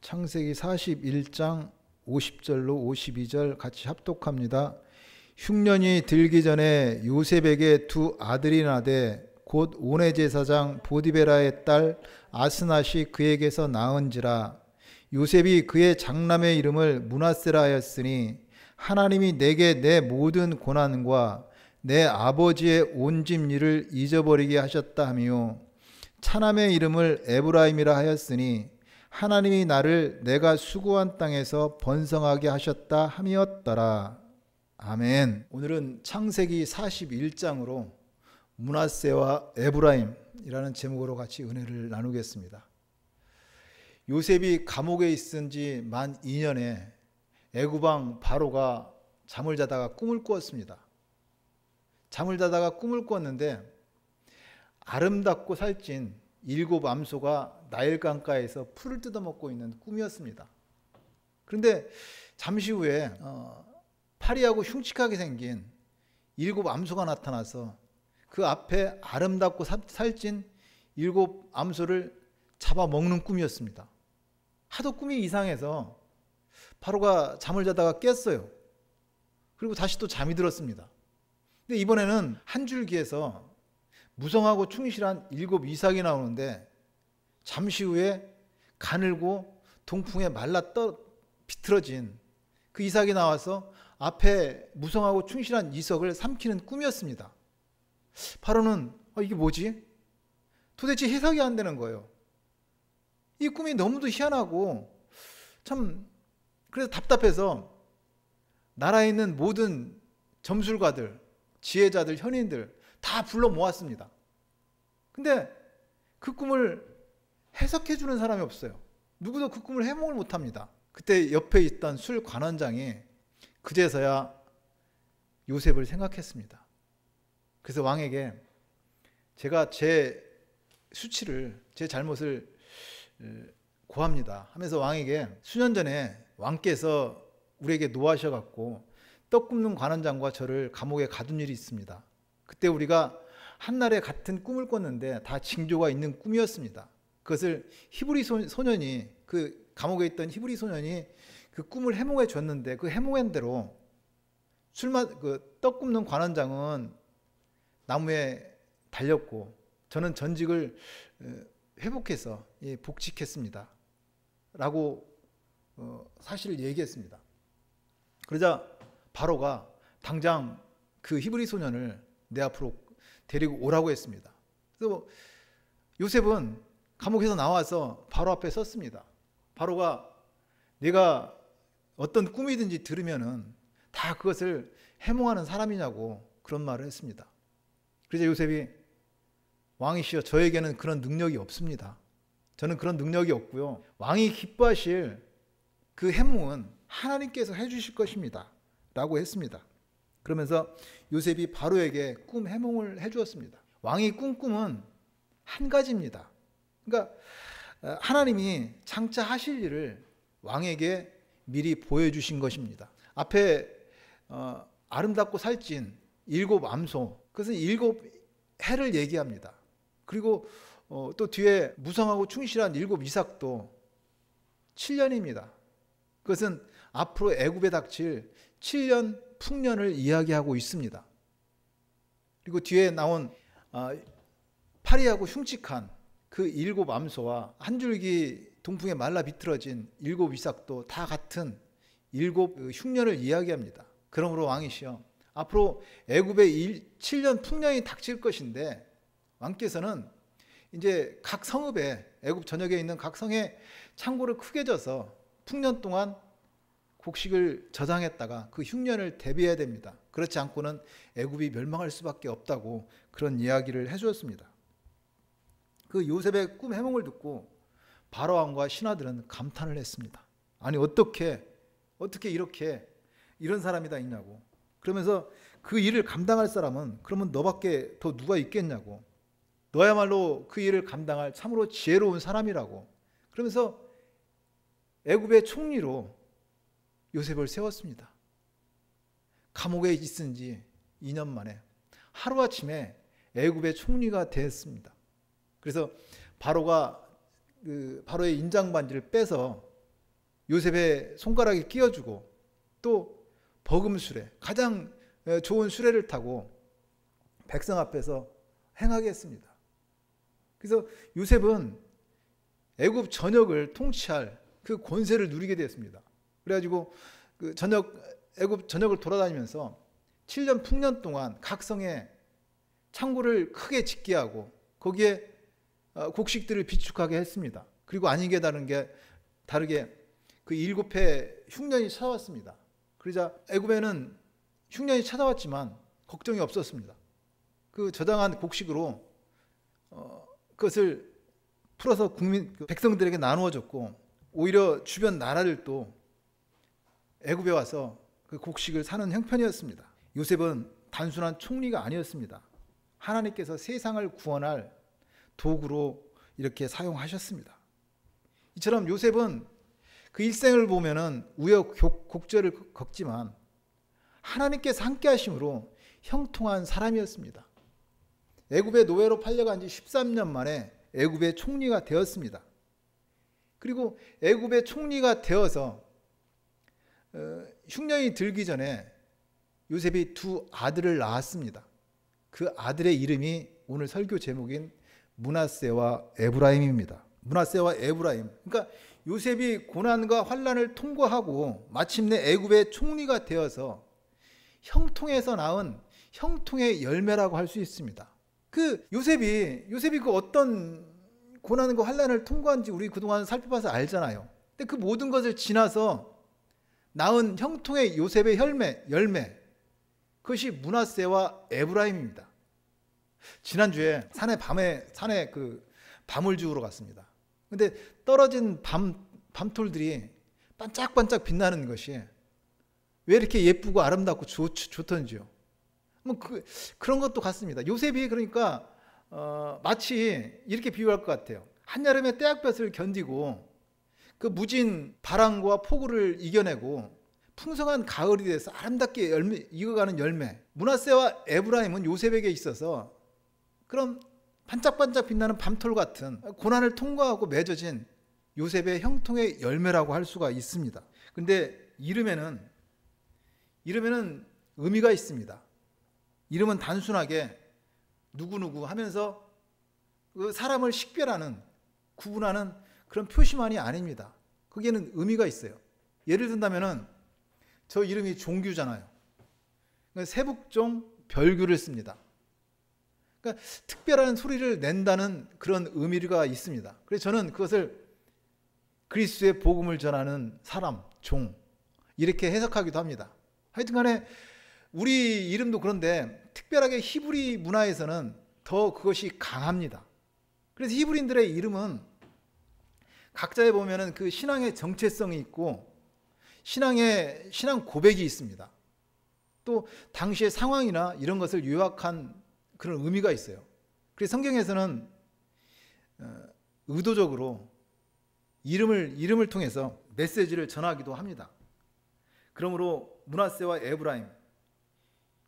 창세기 41장 50절로 52절 같이 합독합니다. 흉년이 들기 전에 요셉에게 두 아들이 나되 곧 온의 제사장 보디베라의 딸 아스낫이 그에게서 낳은지라. 요셉이 그의 장남의 이름을 므낫세라 하였으니 하나님이 내게 내 모든 고난과 내 아버지의 온 집 일을 잊어버리게 하셨다 하며, 차남의 이름을 에브라임이라 하였으니 하나님이 나를 내가 수고한 땅에서 번성하게 하셨다 함이었더라. 아멘. 오늘은 창세기 41장으로 므낫세와 에브라임이라는 제목으로 같이 은혜를 나누겠습니다. 요셉이 감옥에 있은 지 만 2년에 애굽왕 바로가 잠을 자다가 꿈을 꾸었습니다. 잠을 자다가 꿈을 꾸었는데 아름답고 살찐 7 암소가 나일강가에서 풀을 뜯어먹고 있는 꿈이었습니다. 그런데 잠시 후에 파리하고 흉측하게 생긴 7 암소가 나타나서 그 앞에 아름답고 살찐 7 암소를 잡아먹는 꿈이었습니다. 하도 꿈이 이상해서 바로가 잠을 자다가 깼어요. 그리고 다시 또 잠이 들었습니다. 근데 이번에는 한 줄기에서 무성하고 충실한 7 이삭이 나오는데 잠시 후에 가늘고 동풍에 말라 비틀어진 그 이삭이 나와서 앞에 무성하고 충실한 이삭을 삼키는 꿈이었습니다. 바로는 이게 뭐지? 도대체 해석이 안 되는 거예요. 이 꿈이 너무도 희한하고 참 그래서 답답해서 나라에 있는 모든 점술가들, 지혜자들, 현인들 다 불러 모았습니다. 근데 그 꿈을 해석해 주는 사람이 없어요. 누구도 그 꿈을 해몽을 못합니다. 그때 옆에 있던 술 관원장이 그제서야 요셉을 생각했습니다. 그래서 왕에게 제가 제 수치를, 제 잘못을 고합니다 하면서 왕에게 수년 전에 왕께서 우리에게 노하셔갖고 떡 굽는 관원장과 저를 감옥에 가둔 일이 있습니다. 그때 우리가 한날에 같은 꿈을 꿨는데 다 징조가 있는 꿈이었습니다. 그것을 히브리 소년이, 그 감옥에 있던 히브리 소년이 그 꿈을 해몽해 줬는데 그 해몽한 대로 떡 굽는 관원장은 나무에 달렸고 저는 전직을 회복해서 복직했습니다 라고 사실을 얘기했습니다. 그러자 바로가 당장 그 히브리 소년을 내 앞으로 데리고 오라고 했습니다. 그래서 요셉은 감옥에서 나와서 바로 앞에 섰습니다. 바로가 내가 어떤 꿈이든지 들으면은 다 그것을 해몽하는 사람이냐고 그런 말을 했습니다. 그래서 요셉이 왕이시여, 저에게는 그런 능력이 없습니다. 저는 그런 능력이 없고요. 왕이 기뻐하실 그 해몽은 하나님께서 해주실 것입니다 라고 했습니다. 그러면서 요셉이 바로에게 꿈 해몽을 해주었습니다. 왕이 꾼 꿈은 한 가지입니다. 그러니까 하나님이 장차 하실 일을 왕에게 미리 보여주신 것입니다. 앞에 아름답고 살찐 7 암소, 그것은 7 해를 얘기합니다. 그리고 또 뒤에 무성하고 충실한 7 이삭도 7년입니다. 그것은 앞으로 애굽에 닥칠 7년 풍년을 이야기하고 있습니다. 그리고 뒤에 나온 파리하고 흉측한 그 7 암소와 한 줄기 동풍에 말라 비틀어진 7 이삭도 다 같은 7 흉년을 이야기합니다. 그러므로 왕이시여, 앞으로 애굽에 7년 풍년이 닥칠 것인데 왕께서는 이제 각 성읍에, 애굽 전역에 있는 각 성에 창고를 크게 져서 풍년 동안 곡식을 저장했다가 그 흉년을 대비해야 됩니다. 그렇지 않고는 애굽이 멸망할 수밖에 없다고 그런 이야기를 해주었습니다. 그 요셉의 꿈 해몽을 듣고 바로 왕과 신하들은 감탄을 했습니다. 아니 어떻게 이렇게 이런 사람이 다 있냐고. 그러면서 그 일을 감당할 사람은 그러면 너밖에 더 누가 있겠냐고. 너야말로 그 일을 감당할 참으로 지혜로운 사람이라고. 그러면서 애굽의 총리로 요셉을 세웠습니다. 감옥에 있은 지 2년 만에 하루아침에 애굽의 총리가 됐습니다. 그래서 바로가 바로의 인장 반지를 빼서 요셉의 손가락에 끼워주고 또 버금수레, 가장 좋은 수레를 타고 백성 앞에서 행하게 했습니다. 그래서 요셉은 애굽 전역을 통치할 그 권세를 누리게 되었습니다. 그래가지고 그 애굽 전역을 돌아다니면서 7년 풍년 동안 각 성에 창고를 크게 짓게 하고 거기에 곡식들을 비축하게 했습니다. 그리고 아니게 다르게 그 7해 흉년이 찾아왔습니다. 그러자 애굽에는 흉년이 찾아왔지만 걱정이 없었습니다. 그 저장한 곡식으로 그것을 풀어서 백성들에게 나누어 줬고, 오히려 주변 나라들도 애굽에 와서 그 곡식을 사는 형편이었습니다. 요셉은 단순한 총리가 아니었습니다. 하나님께서 세상을 구원할 도구로 이렇게 사용하셨습니다. 이처럼 요셉은 그 일생을 보면은 우여곡절을 겪지만 하나님께서 함께 하심으로 형통한 사람이었습니다. 애굽의 노예로 팔려간 지 13년 만에 애굽의 총리가 되었습니다. 그리고 애굽의 총리가 되어서 흉년이 들기 전에 요셉이 두 아들을 낳았습니다. 그 아들의 이름이 오늘 설교 제목인 므낫세와 에브라임입니다. 므낫세와 에브라임. 그러니까 요셉이 고난과 환난을 통과하고 마침내 애굽의 총리가 되어서 형통에서 낳은 형통의 열매라고 할 수 있습니다. 그 요셉이 그 어떤 고난과 환난을 통과한지 우리 그동안 살펴봐서 알잖아요. 근데 그 모든 것을 지나서 낳은 형통의 요셉의 열매, 그것이 므낫세와 에브라임입니다. 지난주에 산에 그 밤을 주우러 갔습니다. 근데 떨어진 밤톨들이 반짝반짝 빛나는 것이 왜 이렇게 예쁘고 아름답고 좋던지요. 뭐 그런 것도 같습니다. 요셉이 그러니까 마치 이렇게 비유할 것 같아요. 한여름에 떼약볕을 견디고 그 무진 바람과 폭우를 이겨내고 풍성한 가을이 돼서 아름답게 익어가는 열매. 므낫세와 에브라임은 요셉에게 있어서 그런 반짝반짝 빛나는 밤톨 같은 고난을 통과하고 맺어진 요셉의 형통의 열매라고 할 수가 있습니다. 근데 이름에는 의미가 있습니다. 이름은 단순하게 누구누구 하면서 그 사람을 식별하는, 구분하는 그런 표시만이 아닙니다. 거기에는 의미가 있어요. 예를 든다면은 저 이름이 종규잖아요. 세북종 별규를 씁니다. 그러니까 특별한 소리를 낸다는 그런 의미가 있습니다. 그래서 저는 그것을 그리스도의 복음을 전하는 사람, 종, 이렇게 해석하기도 합니다. 하여튼 간에 우리 이름도 그런데 특별하게 히브리 문화에서는 더 그것이 강합니다. 그래서 히브리인들의 이름은 각자에 보면은 그 신앙의 정체성이 있고 신앙 고백이 있습니다. 또 당시의 상황이나 이런 것을 요약한 그런 의미가 있어요. 그래서 성경에서는 의도적으로 이름을 통해서 메시지를 전하기도 합니다. 그러므로 므낫세와 에브라임,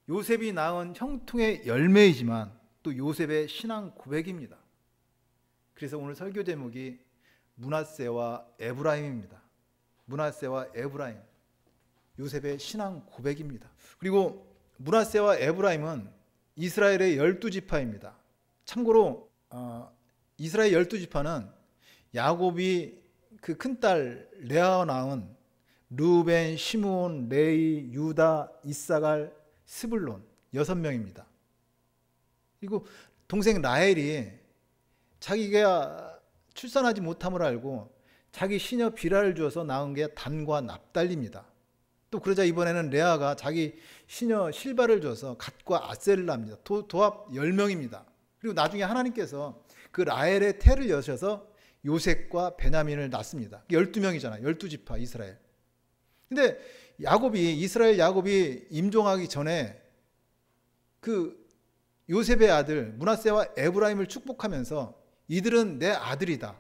요셉이 낳은 형통의 열매이지만 또 요셉의 신앙 고백입니다. 그래서 오늘 설교 제목이 므낫세와 에브라임입니다. 므낫세와 에브라임, 요셉의 신앙 고백입니다. 그리고 므낫세와 에브라임은 이스라엘의 12지파입니다. 참고로 이스라엘 12지파는 야곱이 그 큰딸 레아와 낳은 르우벤, 시므온, 레위, 유다, 이사갈, 스불론 6명입니다. 그리고 동생 라헬이 자기가 출산하지 못함을 알고 자기 시녀 비라를 주어서 낳은 게 단과 납달리입니다. 또 그러자 이번에는 레아가 자기 시녀 실바를 줘서 갓과 아셀을 낳습니다. 도합 10명입니다. 그리고 나중에 하나님께서 그 라헬의 태를 여셔서 요셉과 베냐민을 낳습니다. 12명이잖아요. 12지파 이스라엘. 근데 이스라엘 야곱이 임종하기 전에 그 요셉의 아들 므낫세와 에브라임을 축복하면서 이들은 내 아들이다.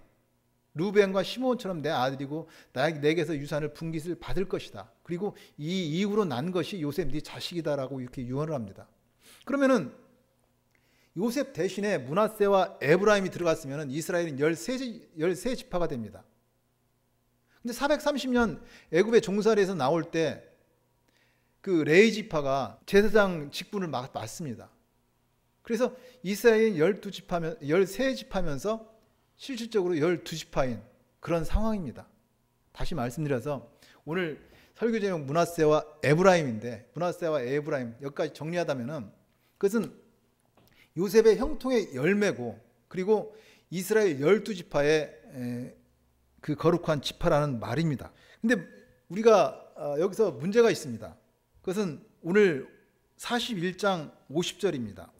루벤과 시므온처럼 내 아들이고 내게서 유산을 분깃을 받을 것이다. 그리고 이 이후로 난 것이 요셉 네 자식이다라고 이렇게 유언을 합니다. 그러면은 요셉 대신에 므낫세와 에브라임이 들어갔으면 이스라엘은 13지파가 됩니다. 근데 430년 애굽의 종살이에서 나올 때 그 레위 지파가 제사장 직분을 맡습니다. 그래서 이스라엘이 13지파면서 실질적으로 12지파인 그런 상황입니다. 다시 말씀드려서 오늘 설교 제목 므낫세와 에브라임인데, 므낫세와 에브라임 여기까지 정리하다면은 그것은 요셉의 형통의 열매고, 그리고 이스라엘 12지파의 그 거룩한 지파라는 말입니다. 근데 우리가 여기서 문제가 있습니다. 그것은 오늘 41장 50절입니다.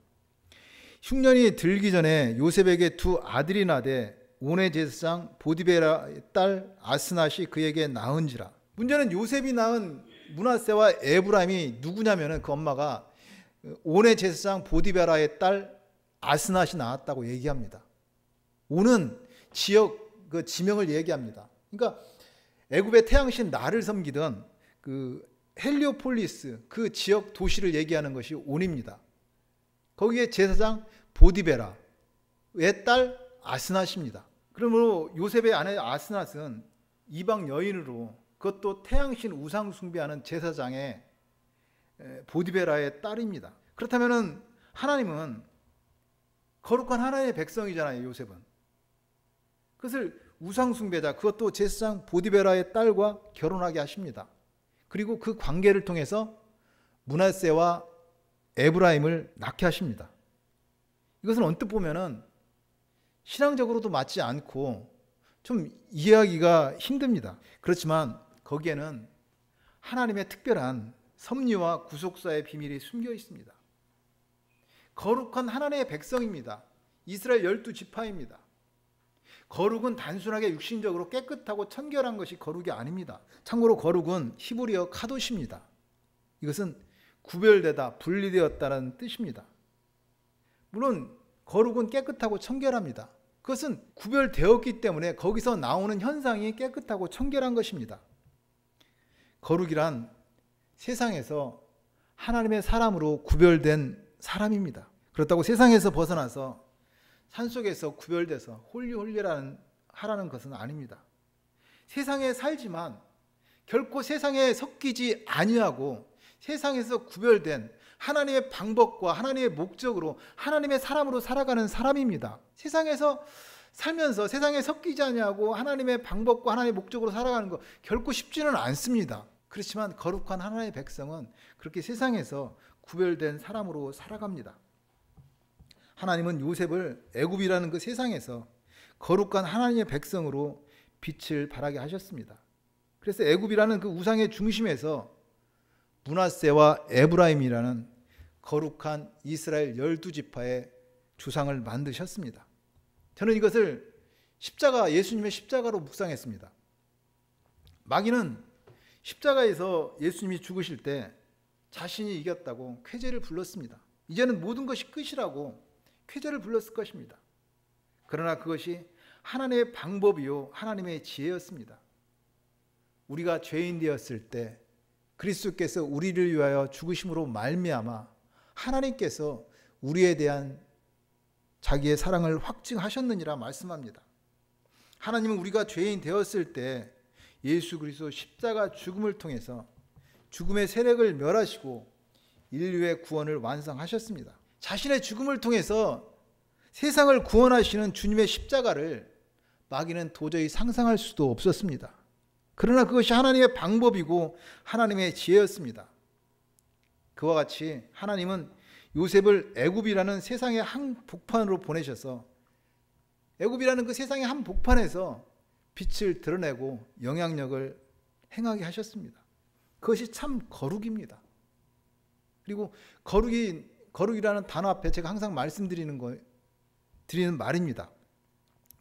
흉년이 들기 전에 요셉에게 두 아들이 나되 온의 제사장 보디베라의 딸 아스낫이 그에게 낳은지라. 문제는 요셉이 낳은 므낫세와 에브라임이 누구냐면은 그 엄마가 온의 제사장 보디베라의 딸 아스낫이 낳았다고 얘기합니다. 온은 지역 그 지명을 얘기합니다. 그러니까 애굽의 태양신 나를 섬기던 그 헬리오폴리스 그 지역 도시를 얘기하는 것이 온입니다. 거기에 제사장 보디베라의 딸 아스낫입니다. 그러므로 요셉의 아내 아스낫은 이방 여인으로, 그것도 태양신 우상 숭배하는 제사장의 보디베라의 딸입니다. 그렇다면 하나님은 거룩한 하나님의 백성이잖아요. 요셉은 그것을 우상 숭배자, 그것도 제사장 보디베라의 딸과 결혼하게 하십니다. 그리고 그 관계를 통해서 므낫세와 에브라임을 낳게 하십니다. 이것은 언뜻 보면은 신앙적으로도 맞지 않고 좀 이해하기가 힘듭니다. 그렇지만 거기에는 하나님의 특별한 섭리와 구속사의 비밀이 숨겨 있습니다. 거룩한 하나님의 백성입니다. 이스라엘 12지파입니다. 거룩은 단순하게 육신적으로 깨끗하고 청결한 것이 거룩이 아닙니다. 참고로 거룩은 히브리어 카도시입니다. 이것은 구별되다, 분리되었다는 뜻입니다. 물론 거룩은 깨끗하고 청결합니다. 그것은 구별되었기 때문에 거기서 나오는 현상이 깨끗하고 청결한 것입니다. 거룩이란 세상에서 하나님의 사람으로 구별된 사람입니다. 그렇다고 세상에서 벗어나서 산속에서 구별돼서 하라는 것은 아닙니다. 세상에 살지만 결코 세상에 섞이지 아니하고 세상에서 구별된 하나님의 방법과 하나님의 목적으로 하나님의 사람으로 살아가는 사람입니다. 세상에서 살면서 세상에 섞이지 아니하고 하나님의 방법과 하나님의 목적으로 살아가는 것 결코 쉽지는 않습니다. 그렇지만 거룩한 하나님의 백성은 그렇게 세상에서 구별된 사람으로 살아갑니다. 하나님은 요셉을 애굽이라는 그 세상에서 거룩한 하나님의 백성으로 빛을 발하게 하셨습니다. 그래서 애굽이라는 그 우상의 중심에서 므낫세와 에브라임이라는 거룩한 이스라엘 12지파의 주상을 만드셨습니다. 저는 이것을 예수님의 십자가로 묵상했습니다. 마귀는 십자가에서 예수님이 죽으실 때 자신이 이겼다고 쾌재를 불렀습니다. 이제는 모든 것이 끝이라고 쾌재를 불렀을 것입니다. 그러나 그것이 하나님의 방법이요 하나님의 지혜였습니다. 우리가 죄인 되었을 때 그리스도께서 우리를 위하여 죽으심으로 말미암아 하나님께서 우리에 대한 자기의 사랑을 확증하셨느니라 말씀합니다. 하나님은 우리가 죄인 되었을 때 예수 그리스도 십자가 죽음을 통해서 죽음의 세력을 멸하시고 인류의 구원을 완성하셨습니다. 자신의 죽음을 통해서 세상을 구원하시는 주님의 십자가를 마귀는 도저히 상상할 수도 없었습니다. 그러나 그것이 하나님의 방법이고 하나님의 지혜였습니다. 그와 같이 하나님은 요셉을 애굽이라는 세상의 한복판으로 보내셔서 애굽이라는 그 세상의 한복판에서 빛을 드러내고 영향력을 행하게 하셨습니다. 그것이 참 거룩입니다. 그리고 거룩이라는 단어 앞에 제가 항상 말씀드리는 말입니다.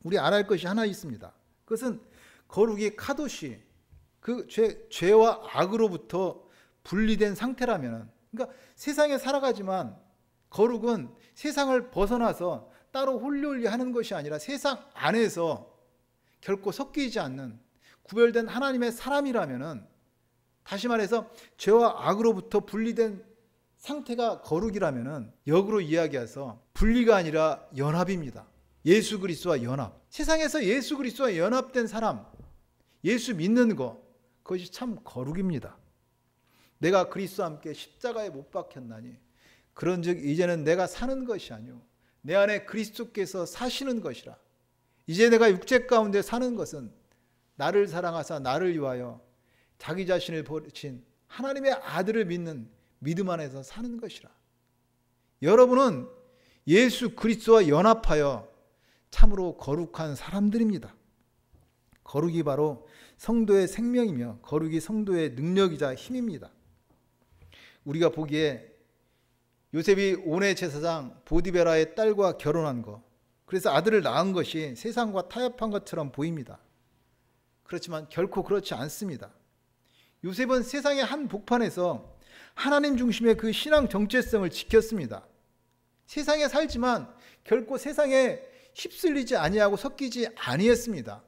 우리 알아야 할 것이 하나 있습니다. 그것은 거룩이 카도시, 그 죄와 악으로부터 분리된 상태라면, 그러니까 세상에 살아가지만 거룩은 세상을 벗어나서 따로 홀리홀리 하는 것이 아니라 세상 안에서 결코 섞이지 않는 구별된 하나님의 사람이라면은, 다시 말해서 죄와 악으로부터 분리된 상태가 거룩이라면은 역으로 이야기해서 분리가 아니라 연합입니다. 예수 그리스도와 연합. 세상에서 예수 그리스도와 연합된 사람, 예수 믿는 것, 그것이 참 거룩입니다. 내가 그리스도와 함께 십자가에 못 박혔나니 그런즉 이제는 내가 사는 것이 아니오 내 안에 그리스도께서 사시는 것이라. 이제 내가 육체 가운데 사는 것은 나를 사랑하사 나를 위하여 자기 자신을 버리신 하나님의 아들을 믿는 믿음 안에서 사는 것이라. 여러분은 예수 그리스도와 연합하여 참으로 거룩한 사람들입니다. 거룩이 바로 성도의 생명이며 거룩이 성도의 능력이자 힘입니다. 우리가 보기에 요셉이 온의 제사장 보디베라의 딸과 결혼한 것, 그래서 아들을 낳은 것이 세상과 타협한 것처럼 보입니다. 그렇지만 결코 그렇지 않습니다. 요셉은 세상의 한 복판에서 하나님 중심의 그 신앙 정체성을 지켰습니다. 세상에 살지만 결코 세상에 휩쓸리지 아니하고 섞이지 아니했습니다.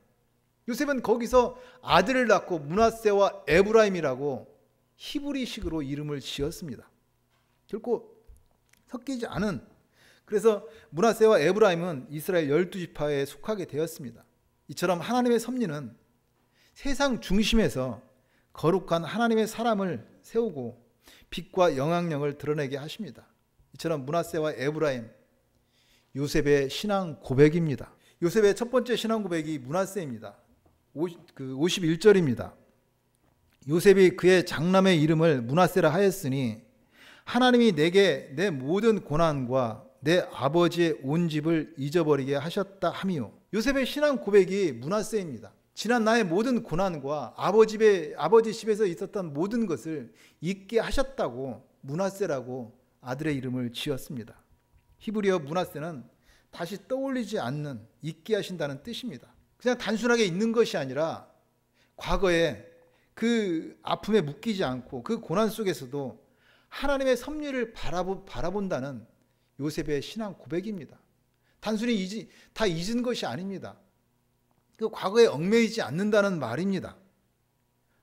요셉은 거기서 아들을 낳고 므낫세와 에브라임이라고 히브리식으로 이름을 지었습니다. 결코 섞이지 않은, 그래서 므낫세와 에브라임은 이스라엘 12지파에 속하게 되었습니다. 이처럼 하나님의 섭리는 세상 중심에서 거룩한 하나님의 사람을 세우고 빛과 영향력을 드러내게 하십니다. 이처럼 므낫세와 에브라임, 요셉의 신앙 고백입니다. 요셉의 첫 번째 신앙 고백이 므낫세입니다. 51절입니다. 요셉이 그의 장남의 이름을 므낫세라 하였으니 하나님이 내게 내 모든 고난과 내 아버지의 온 집을 잊어버리게 하셨다 함이요. 요셉의 신앙 고백이 므낫세입니다. 지난 나의 모든 고난과 아버지 집에서 있었던 모든 것을 잊게 하셨다고 므낫세라고 아들의 이름을 지었습니다. 히브리어 므낫세는 다시 떠올리지 않는, 잊게 하신다는 뜻입니다. 그냥 단순하게 잊는 것이 아니라 과거에 그 아픔에 묶이지 않고 그 고난 속에서도 하나님의 섭리를 바라본다는 요셉의 신앙 고백입니다. 단순히 다 잊은 것이 아닙니다. 그 과거에 얽매이지 않는다는 말입니다.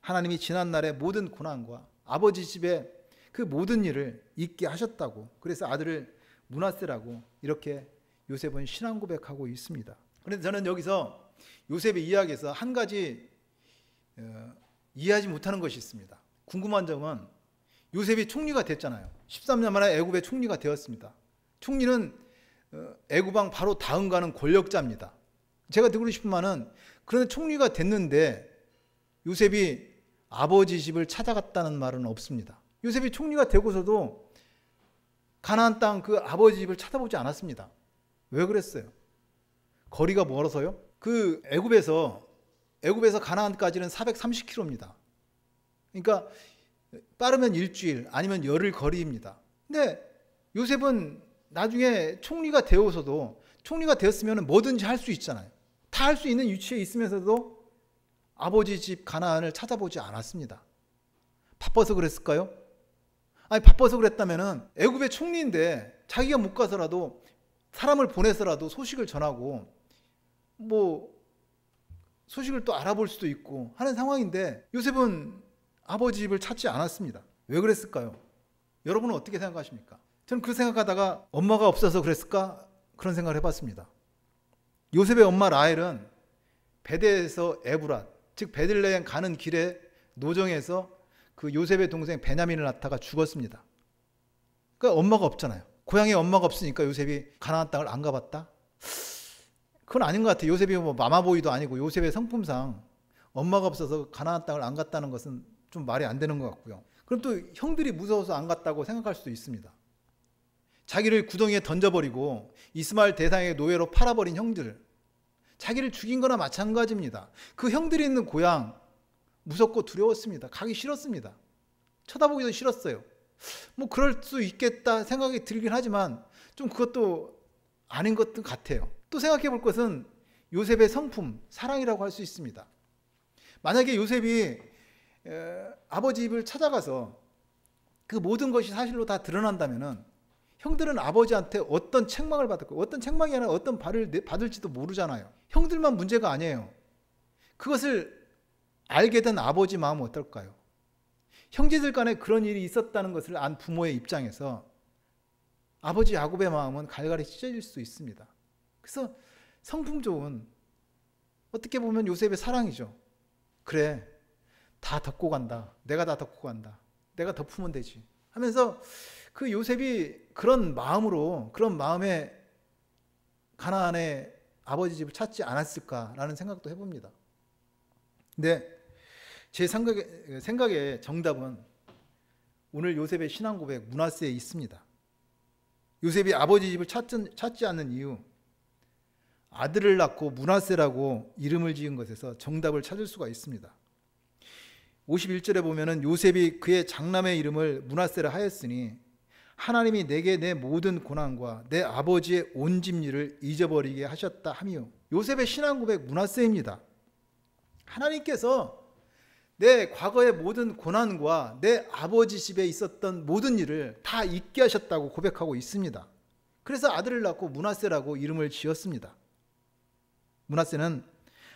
하나님이 지난날의 모든 고난과 아버지 집의 그 모든 일을 잊게 하셨다고, 그래서 아들을 므낫세라고 이렇게 요셉은 신앙 고백하고 있습니다. 그런데 저는 여기서 요셉의 이야기에서 한 가지 이해하지 못하는 것이 있습니다. 궁금한 점은 요셉이 총리가 됐잖아요. 13년 만에 애굽의 총리가 되었습니다. 총리는 애굽왕 바로 다음 가는 권력자입니다. 제가 듣고 싶은 말은, 그런데 총리가 됐는데 요셉이 아버지 집을 찾아갔다는 말은 없습니다. 요셉이 총리가 되고서도 가나안 땅 그 아버지 집을 찾아보지 않았습니다. 왜 그랬어요? 거리가 멀어서요? 그 애굽에서 가나안까지는 430km입니다. 그러니까 빠르면 일주일 아니면 열흘 거리입니다. 근데 요셉은 나중에 총리가 되어서도, 총리가 되었으면 뭐든지 할 수 있잖아요. 다 할 수 있는 위치에 있으면서도 아버지 집 가나안을 찾아보지 않았습니다. 바빠서 그랬을까요? 아니, 바빠서 그랬다면 애굽의 총리인데 자기가 못 가서라도 사람을 보내서라도 소식을 전하고 소식을 또 알아볼 수도 있고 하는 상황인데 요셉은 아버지 집을 찾지 않았습니다. 왜 그랬을까요? 여러분은 어떻게 생각하십니까? 저는 그 생각하다가 엄마가 없어서 그랬을까? 그런 생각을 해봤습니다. 요셉의 엄마 라헬은 베델에서 에브랏, 즉 베들레헴 가는 길에 노정에서 그 요셉의 동생 베냐민을 낳다가 죽었습니다. 그러니까 엄마가 없잖아요. 고향에 엄마가 없으니까 요셉이 가나안 땅을 안 가봤다? 그건 아닌 것 같아요. 요셉이 마마보이도 아니고 요셉의 성품상 엄마가 없어서 가나안 땅을 안 갔다는 것은 좀 말이 안 되는 것 같고요. 그럼 또 형들이 무서워서 안 갔다고 생각할 수도 있습니다. 자기를 구덩이에 던져버리고 이스마엘 대상의 노예로 팔아버린 형들, 자기를 죽인 거나 마찬가지입니다. 그 형들이 있는 고향 무섭고 두려웠습니다. 가기 싫었습니다. 쳐다보기도 싫었어요. 그럴 수 있겠다 생각이 들긴 하지만 좀 그것도 아닌 것 같아요. 또 생각해 볼 것은 요셉의 성품, 사랑이라고 할 수 있습니다. 만약에 요셉이 아버지 집을 찾아가서 그 모든 것이 사실로 다 드러난다면은 형들은 아버지한테 어떤 책망을 받을 거예요. 어떤 책망이 아니라 어떤 벌을 받을지도 모르잖아요. 형들만 문제가 아니에요. 그것을 알게 된 아버지 마음은 어떨까요? 형제들 간에 그런 일이 있었다는 것을 안 부모의 입장에서 아버지 야곱의 마음은 갈갈이 찢어질 수 있습니다. 그래서 성품 좋은, 어떻게 보면 요셉의 사랑이죠. 그래, 다 덮고 간다. 내가 다 덮고 간다. 내가 덮으면 되지 하면서 그 요셉이 그런 마음으로, 그런 마음에 가나안의 아버지 집을 찾지 않았을까라는 생각도 해봅니다. 근데 제 생각에 정답은 오늘 요셉의 신앙 고백 므낫세에 있습니다. 요셉이 아버지 집을 찾지 않는 이유, 아들을 낳고 므낫세라고 이름을 지은 것에서 정답을 찾을 수가 있습니다. 51절에 보면은 요셉이 그의 장남의 이름을 므낫세라 하였으니 하나님이 내게 내 모든 고난과 내 아버지의 온 집일을 잊어버리게 하셨다 하며, 요셉의 신앙 고백 므낫세입니다. 하나님께서 내 과거의 모든 고난과 내 아버지 집에 있었던 모든 일을 다 잊게 하셨다고 고백하고 있습니다. 그래서 아들을 낳고 므낫세라고 이름을 지었습니다. 므낫세는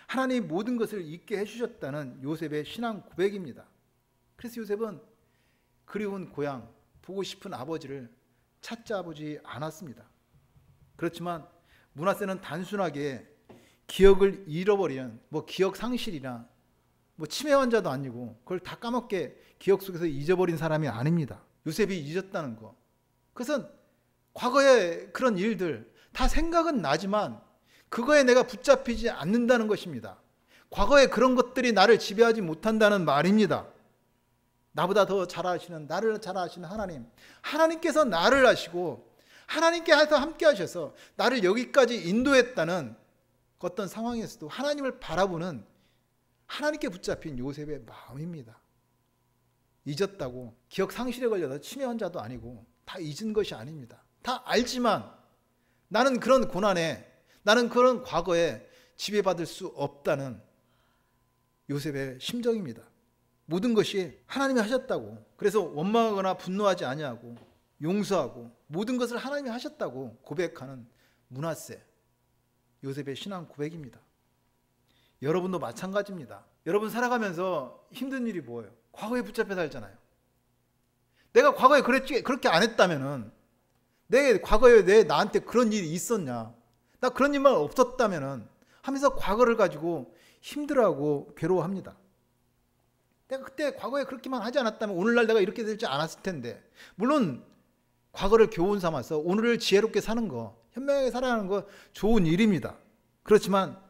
하나님이 모든 것을 잊게 해주셨다는 요셉의 신앙 고백입니다. 그래서 요셉은 그리운 고향, 보고 싶은 아버지를 찾지 보지 않았습니다. 그렇지만 므낫세는 단순하게 기억을 잃어버리는 기억 상실이나 치매 환자도 아니고 그걸 다 까먹게 기억 속에서 잊어버린 사람이 아닙니다. 요셉이 잊었다는 거. 그래서 과거의 그런 일들 다 생각은 나지만 그거에 내가 붙잡히지 않는다는 것입니다. 과거의 그런 것들이 나를 지배하지 못한다는 말입니다. 나보다 더 잘 아시는, 나를 잘 아시는 하나님, 하나님께서 나를 아시고 하나님께서 함께 하셔서 나를 여기까지 인도했다는 어떤 상황에서도 하나님을 바라보는 하나님께 붙잡힌 요셉의 마음입니다. 잊었다고 기억 상실에 걸려서 치매 환자도 아니고 다 잊은 것이 아닙니다. 다 알지만 나는 그런 고난에, 나는 그런 과거에 지배받을 수 없다는 요셉의 심정입니다. 모든 것이 하나님이 하셨다고, 그래서 원망하거나 분노하지 아니하고 용서하고 모든 것을 하나님이 하셨다고 고백하는 므낫세, 요셉의 신앙 고백입니다. 여러분도 마찬가지입니다. 여러분 살아가면서 힘든 일이 뭐예요? 과거에 붙잡혀 살잖아요. 내가 과거에 그렇게 안 했다면은, 내 과거에 나한테 그런 일이 있었냐, 나 그런 일만 없었다면은 하면서 과거를 가지고 힘들어하고 괴로워합니다. 내가 그때 과거에 그렇게만 하지 않았다면 오늘날 내가 이렇게 되지 않았을 텐데. 물론 과거를 교훈 삼아서 오늘을 지혜롭게 사는 거, 현명하게 살아가는 거 좋은 일입니다. 그렇지만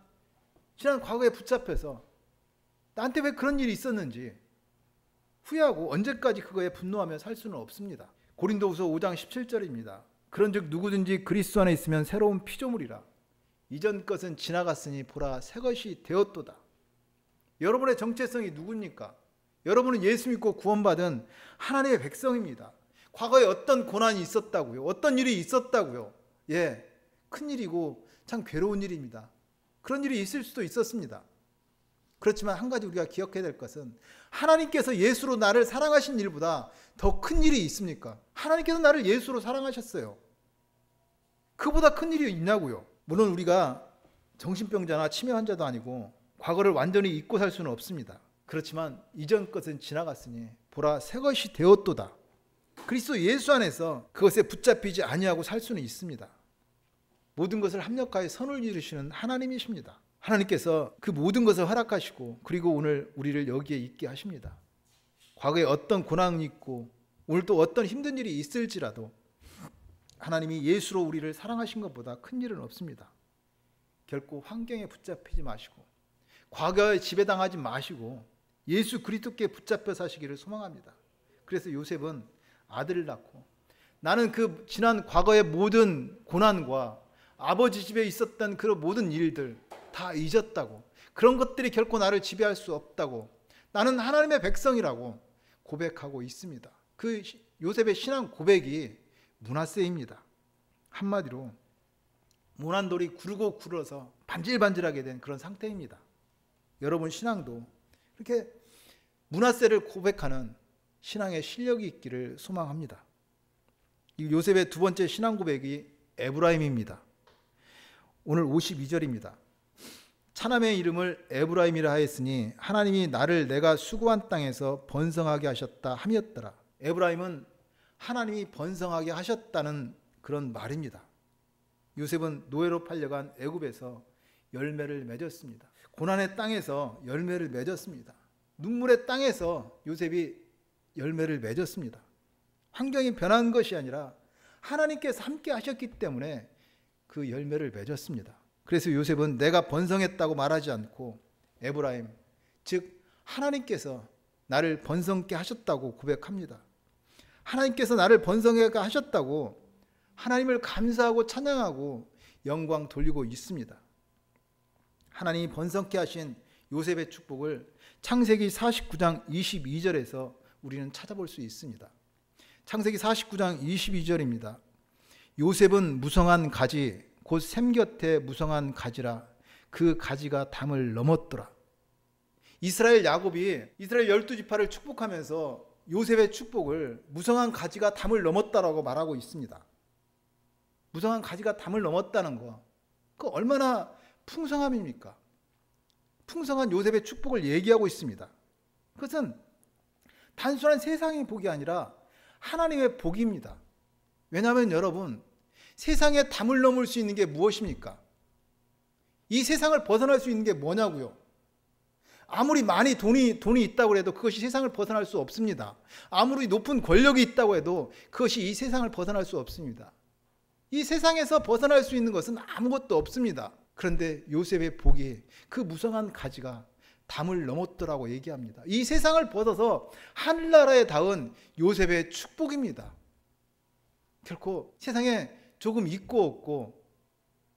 지난 과거에 붙잡혀서 나한테 왜 그런 일이 있었는지 후회하고 언제까지 그거에 분노하며 살 수는 없습니다. 고린도후서 5장 17절입니다. 그런즉 누구든지 그리스도 안에 있으면 새로운 피조물이라. 이전 것은 지나갔으니 보라 새 것이 되었도다. 여러분의 정체성이 누굽니까? 여러분은 예수 믿고 구원받은 하나님의 백성입니다. 과거에 어떤 고난이 있었다고요? 어떤 일이 있었다고요? 예, 큰 일이고 참 괴로운 일입니다. 그런 일이 있을 수도 있었습니다. 그렇지만 한 가지 우리가 기억해야 될 것은, 하나님께서 예수로 나를 사랑하신 일보다 더 큰 일이 있습니까? 하나님께서 나를 예수로 사랑하셨어요. 그보다 큰 일이 있냐고요? 물론 우리가 정신병자나 치매 환자도 아니고 과거를 완전히 잊고 살 수는 없습니다. 그렇지만 이전 것은 지나갔으니 보라 새 것이 되었도다. 그리스도 예수 안에서 그것에 붙잡히지 아니하고 살 수는 있습니다. 모든 것을 합력하여 선을 이루시는 하나님이십니다. 하나님께서 그 모든 것을 허락하시고 그리고 오늘 우리를 여기에 있게 하십니다. 과거에 어떤 고난이 있고 오늘 또 어떤 힘든 일이 있을지라도 하나님이 예수로 우리를 사랑하신 것보다 큰 일은 없습니다. 결코 환경에 붙잡히지 마시고 과거에 지배당하지 마시고 예수 그리스도께 붙잡혀 사시기를 소망합니다. 그래서 요셉은 아들을 낳고, 나는 그 지난 과거의 모든 고난과 아버지 집에 있었던 그런 모든 일들 다 잊었다고, 그런 것들이 결코 나를 지배할 수 없다고, 나는 하나님의 백성이라고 고백하고 있습니다. 그 요셉의 신앙 고백이 므낫세입니다. 한마디로 모난돌이 구르고 굴어서 반질반질하게 된 그런 상태입니다. 여러분 신앙도 이렇게 므낫세를 고백하는 신앙의 실력이 있기를 소망합니다. 이 요셉의 두 번째 신앙 고백이 에브라임입니다. 오늘 52절입니다. 차남의 이름을 에브라임이라 하였으니 하나님이 나를 내가 수고한 땅에서 번성하게 하셨다 함이었더라. 에브라임은 하나님이 번성하게 하셨다는 그런 말입니다. 요셉은 노예로 팔려간 애굽에서 열매를 맺었습니다. 고난의 땅에서 열매를 맺었습니다. 눈물의 땅에서 요셉이 열매를 맺었습니다. 환경이 변한 것이 아니라 하나님께서 함께 하셨기 때문에 그 열매를 맺었습니다. 그래서 요셉은 내가 번성했다고 말하지 않고 에브라임, 즉 하나님께서 나를 번성케 하셨다고 고백합니다. 하나님께서 나를 번성하게 하셨다고 하나님을 감사하고 찬양하고 영광 돌리고 있습니다. 하나님이 번성케 하신 요셉의 축복을 창세기 49장 22절에서 우리는 찾아볼 수 있습니다. 창세기 49장 22절입니다. 요셉은 무성한 가지 곧 샘 곁에 무성한 가지라 그 가지가 담을 넘었더라. 이스라엘 야곱이 이스라엘 12지파를 축복하면서 요셉의 축복을 무성한 가지가 담을 넘었다라고 말하고 있습니다. 무성한 가지가 담을 넘었다는 거, 그 얼마나 풍성함입니까? 풍성한 요셉의 축복을 얘기하고 있습니다. 그것은 단순한 세상의 복이 아니라 하나님의 복입니다. 왜냐하면 여러분, 세상에 담을 넘을 수 있는 게 무엇입니까? 이 세상을 벗어날 수 있는 게 뭐냐고요? 아무리 많이 돈이 있다고 해도 그것이 세상을 벗어날 수 없습니다. 아무리 높은 권력이 있다고 해도 그것이 이 세상을 벗어날 수 없습니다. 이 세상에서 벗어날 수 있는 것은 아무것도 없습니다. 그런데 요셉의 복이 그 무성한 가지가 담을 넘었더라고 얘기합니다. 이 세상을 벗어서 하늘나라에 닿은 요셉의 축복입니다. 결코 세상에 조금 있고 없고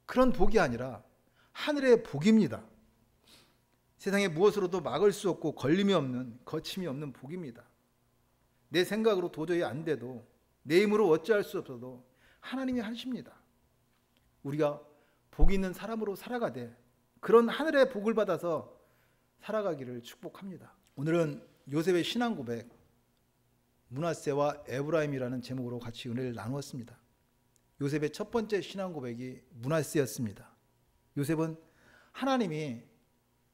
그런 복이 아니라 하늘의 복입니다. 세상에 무엇으로도 막을 수 없고 걸림이 없는, 거침이 없는 복입니다. 내 생각으로 도저히 안 돼도, 내 힘으로 어찌할 수 없어도 하나님이 하십니다. 우리가 복 있는 사람으로 살아가되 그런 하늘의 복을 받아서 살아가기를 축복합니다. 오늘은 요셉의 신앙 고백, 므낫세와 에브라임이라는 제목으로 같이 은혜를 나누었습니다. 요셉의 첫 번째 신앙 고백이 므낫세였습니다. 요셉은 하나님이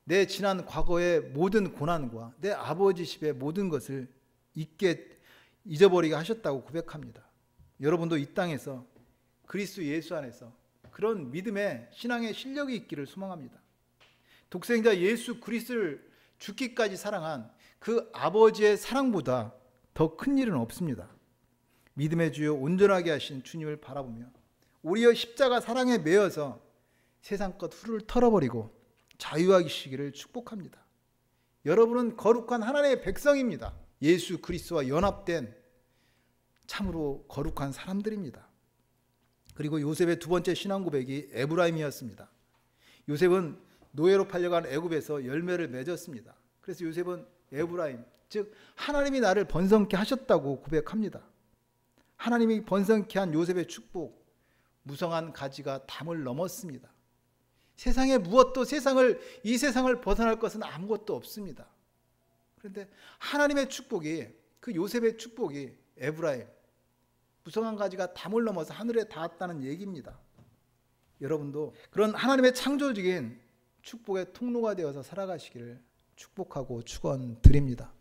내 지난 과거의 모든 고난과 내 아버지 집의 모든 것을 잊어버리게 하셨다고 고백합니다. 여러분도 이 땅에서 그리스도 예수 안에서 그런 믿음의 신앙의 실력이 있기를 소망합니다. 독생자 예수 그리스도를 죽기까지 사랑한 그 아버지의 사랑보다 더 큰 일은 없습니다. 믿음의 주요 온전하게 하신 주님을 바라보며 우리의 십자가 사랑에 매여서 세상 것 후를 털어버리고 자유하시기를 축복합니다. 여러분은 거룩한 하나님의 백성입니다. 예수 그리스도와 연합된 참으로 거룩한 사람들입니다. 그리고 요셉의 두 번째 신앙 고백이 에브라임이었습니다. 요셉은 노예로 팔려간 애굽에서 열매를 맺었습니다. 그래서 요셉은 에브라임, 즉 하나님이 나를 번성케 하셨다고 고백합니다. 하나님이 번성케 한 요셉의 축복, 무성한 가지가 담을 넘었습니다. 세상에 무엇도 이 세상을 벗어날 것은 아무것도 없습니다. 그런데 하나님의 축복이, 그 요셉의 축복이 에브라임, 무성한 가지가 담을 넘어서 하늘에 닿았다는 얘기입니다. 여러분도 그런 하나님의 창조적인 축복의 통로가 되어서 살아가시기를 축복하고 축원드립니다.